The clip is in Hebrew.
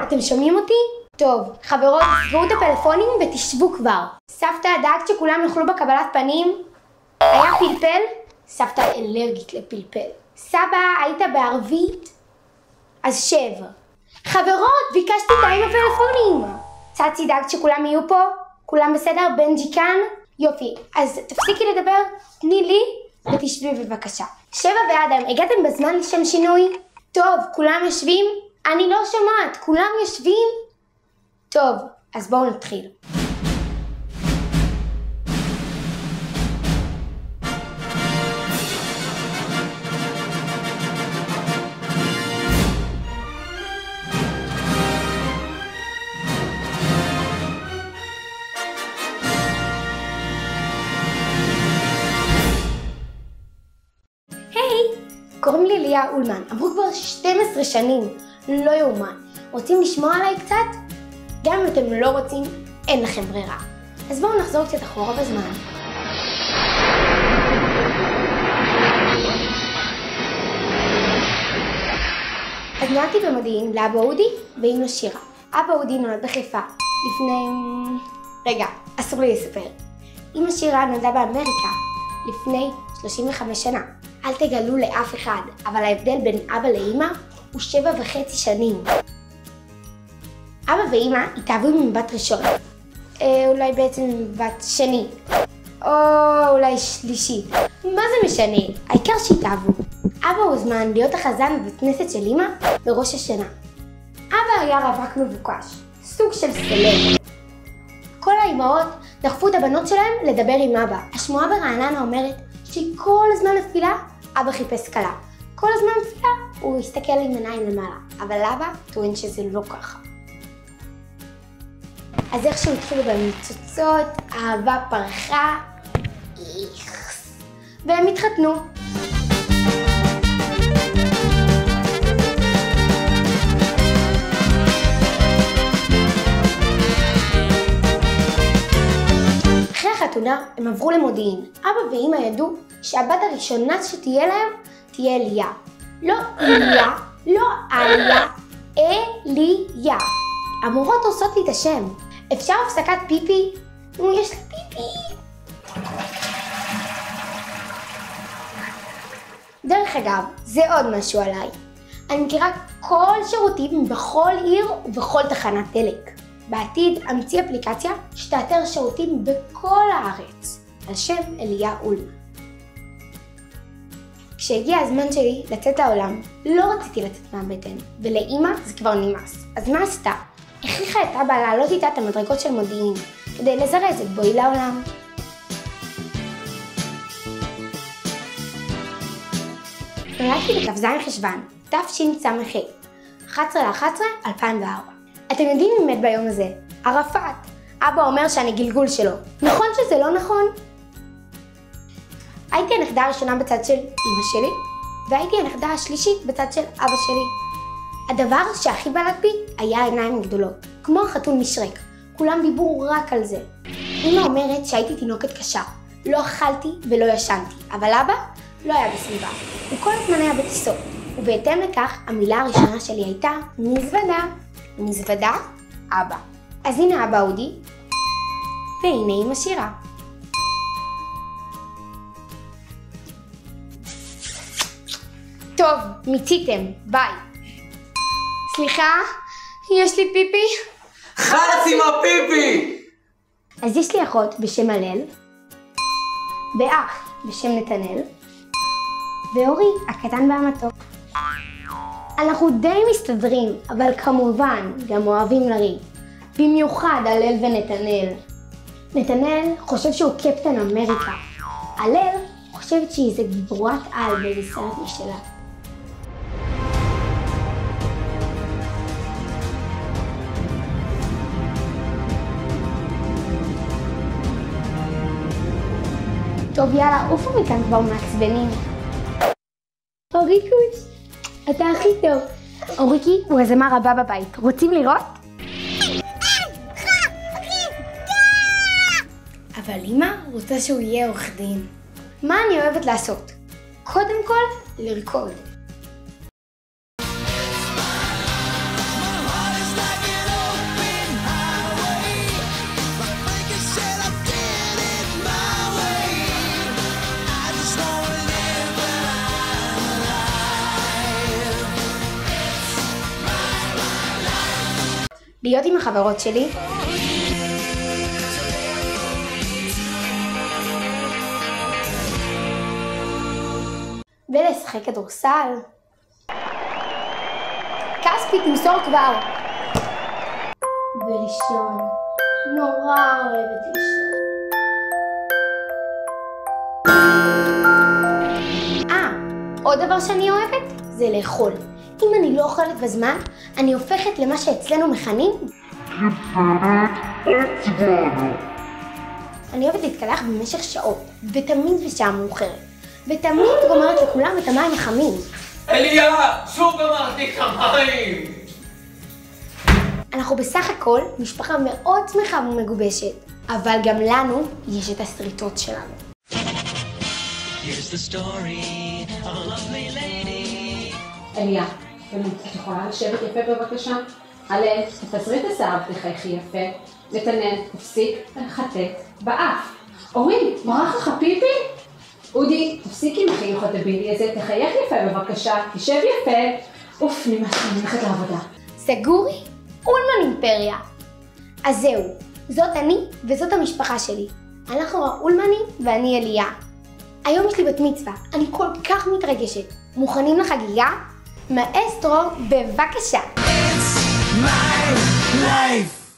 אתם שומעים אותי? טוב, חברות, סגרו את הפלאפונים ותשבו כבר. סבתא דאגת שכולם יאכלו בקבלת פנים? היה פלפל? סבתא אלרגית לפלפל. סבא, היית בערבית? אז שב. חברות, ביקשתי די עם הפלאפונים. צצי דאגת שכולם יהיו פה? כולם בסדר? בנג'י כאן? יופי, אז תפסיקי לדבר, תני לי ותשבי בבקשה. שבע ואדם, הגעתם בזמן לשם שינוי? טוב, כולם יושבים? אני לא שומעת, כולם יושבים? טוב, אז בואו נתחיל. קוראים לי ליה אולמן, עברו כבר 12 שנים, לא יאומן. רוצים לשמוע עליי קצת? גם אם אתם לא רוצים, אין לכם ברירה. אז בואו נחזור קצת אחורה בזמן. אז נולדתי במודיעין לאבא אודי ואמא שירה. אבא אודי נולד בחיפה לפני... רגע, אסור לי לספר. אמא שירה נולדה באמריקה לפני 35 שנה. אל תגלו לאף אחד, אבל ההבדל בין אבא לאמא הוא 7.5 שנים. אבא ואמא התאהבו ממבט ראשון. אולי בעצם ממבט שני. או אולי שלישי. מה זה משנה? העיקר שהתאהבו. אבא הוזמן להיות החזן בבית כנסת של אמא בראש השנה. אבא היה רווק מבוקש, סוג של סלב. כל האימהות דחפו את הבנות שלהם לדבר עם אבא. השמועה ברעננה אומרת שכל הזמן לתפילה אבא חיפש כלה. כל הזמן לתפילה הוא הסתכל עם עיניים למעלה, אבל אבא טוען שזה לא ככה. אז איכשהו התחילו בניצוצות, אהבה פרחה, איכס, והם התחתנו. אחרי החתונה הם עברו למודיעין. אבא ואמא ידעו שהבת הראשונה שתהיה להם תהיה אליה. לא אליה, לא אליה, אליה. המורות עושות לי את השם. אפשר הפסקת פיפי? יש לי פיפי. דרך אגב, זה עוד משהו עליי. אני מכירה כל שירותים בכל עיר ובכל תחנת דלק. בעתיד אמציא אפליקציה שתאתר שירותים בכל הארץ, על שם ליה אולמן. כשהגיע הזמן שלי לצאת לעולם, לא רציתי לצאת מהבטן, ולאמא זה כבר נמאס. אז מה עשתה? הכריחה את אבא לעלות איתה את המדרגות של מודיעין, כדי לזרז את בואי לעולם. נולדתי בכ"ז חשוון, תשס"ה, 11/11/2004. אתם יודעים מי מת ביום הזה? ערפאת. אבא אומר שאני גלגול שלו. נכון שזה לא נכון? הייתי הנכדה הראשונה בצד של אמא שלי, והייתי הנכדה השלישית בצד של אבא שלי. הדבר שהכי בלט בי היה עיניים גדולות, כמו החתול משרק. כולם דיברו רק על זה. אמא אומרת שהייתי תינוקת קשה. לא אכלתי ולא ישנתי, אבל אבא לא היה בסביבה. הוא כל הזמן היה בטיסות, ובהתאם לכך המילה הראשונה שלי הייתה מזוודה. מזוודה, אבא. אז הנה אבא אודי, והנה אמא שירה. טוב, מיציתם, ביי. סליחה, יש לי פיפי? חלאס עם הפיפי! אז יש לי אחות בשם הלל, ואח בשם נתנאל, ואורי הקטן והמתוק. אנחנו די מסתדרים, אבל כמובן גם אוהבים לריב. במיוחד הלל ונתנאל. נתנאל חושב שהוא קפטן אמריקה. הלל חושבת שהיא איזה גיבורת על באיזה סרט משלה. טוב יאללה, עופו מכאן כבר מעצבנים. אוריקוש, אתה הכי טוב. אוריקי הוא הזמר הבא בבית, רוצים לראות? אבל אמא רוצה שהוא יהיה עורך דין. מה אני אוהבת לעשות? קודם כל, לרקוד. להיות עם החברות שלי, ולשחק כדורסל. כספי, תמסור כבר. ולישון. נורא אוהבת לישון. עוד דבר שאני אוהבת זה לאכול. אם אני לא אוכלת בזמן, אני הופכת למה שאצלנו מכנים אני אוהבת להתקלח במשך שעות, ותמיד בשעה מאוחרת. ותמיד גומרת לכולם את המים החמים. אליה, שוב גמרתי את המים! אנחנו בסך הכל משפחה מאוד שמחה ומגובשת, אבל גם לנו יש את הסריטות שלנו. Here's the story of a lovely lady. אליה, את יכולה לשבת יפה בבקשה? הלב, תפזרי את השיער ותחייכי יפה. נתנאל, תפסיק לחטט באף. אורי, ברח לך פיפי? אודי, תפסיק עם החיוך הדבילי הזה, תחייך יפה בבקשה, תשב יפה. אוף, נמאס לי, אני הולכת לעבודה. סגורי? אולמן אימפריה. אז זהו, זאת אני וזאת המשפחה שלי. אנחנו האולמנים ואני אליה. היום יש לי בת מצווה, אני כל כך מתרגשת. מוכנים לחגיגה? מאסטרו, בבקשה. It's my life.